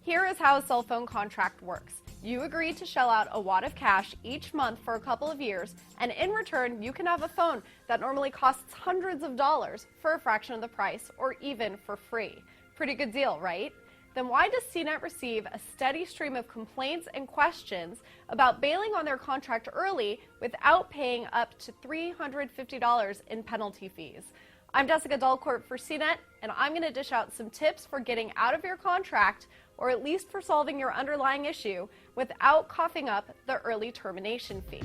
Here is how a cell phone contract works. You agree to shell out a wad of cash each month for a couple of years, and in return, you can have a phone that normally costs hundreds of dollars for a fraction of the price, or even for free. Pretty good deal, right? Then why does CNET receive a steady stream of complaints and questions about bailing on their contract early without paying up to $350 in penalty fees? I'm Jessica Dalcourt for CNET, and I'm going to dish out some tips for getting out of your contract, or at least for solving your underlying issue, without coughing up the early termination fee.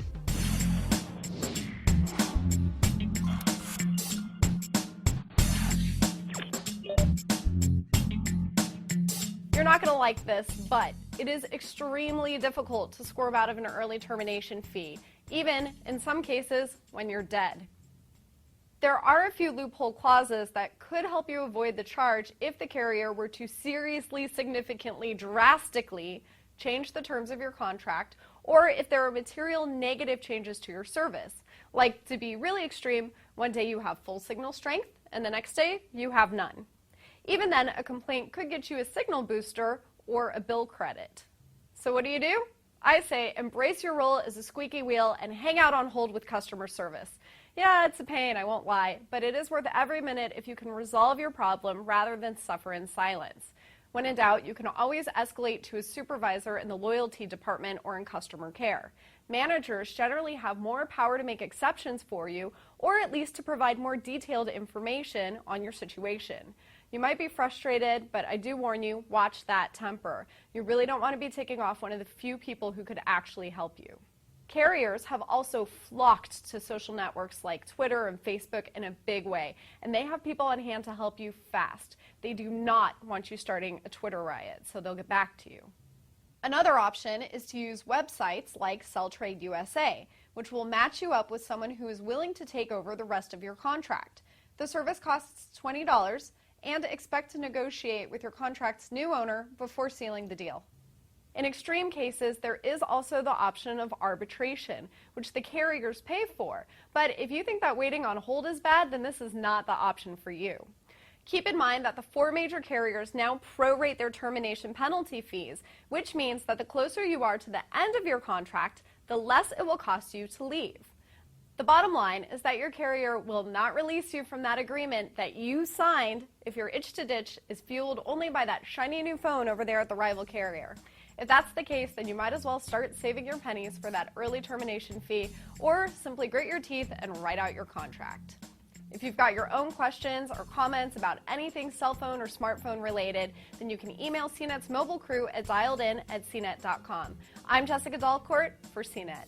You're not going to like this, but it is extremely difficult to swerve out of an early termination fee, even in some cases when you're dead. There are a few loophole clauses that could help you avoid the charge if the carrier were to seriously, significantly, drastically change the terms of your contract, or if there are material negative changes to your service. Like, to be really extreme, one day you have full signal strength, and the next day you have none. Even then, a complaint could get you a signal booster or a bill credit. So what do? I say embrace your role as a squeaky wheel and hang out on hold with customer service. Yeah, it's a pain, I won't lie, but it is worth every minute if you can resolve your problem rather than suffer in silence. When in doubt, you can always escalate to a supervisor in the loyalty department or in customer care. Managers generally have more power to make exceptions for you, or at least to provide more detailed information on your situation. You might be frustrated, but I do warn you, watch that temper. You really don't want to be ticking off one of the few people who could actually help you. Carriers have also flocked to social networks like Twitter and Facebook in a big way, and they have people on hand to help you fast. They do not want you starting a Twitter riot, so they'll get back to you. Another option is to use websites like SellTrade USA, which will match you up with someone who is willing to take over the rest of your contract. The service costs $20, and expect to negotiate with your contract's new owner before sealing the deal. In extreme cases, there is also the option of arbitration, which the carriers pay for. But if you think that waiting on hold is bad, then this is not the option for you. Keep in mind that the 4 major carriers now prorate their termination penalty fees, which means that the closer you are to the end of your contract, the less it will cost you to leave. The bottom line is that your carrier will not release you from that agreement that you signed if your itch to ditch is fueled only by that shiny new phone over there at the rival carrier. If that's the case, then you might as well start saving your pennies for that early termination fee, or simply grit your teeth and write out your contract. If you've got your own questions or comments about anything cell phone or smartphone related, then you can email CNET's mobile crew at dialedin@cnet.com. I'm Jessica Dalcourt for CNET.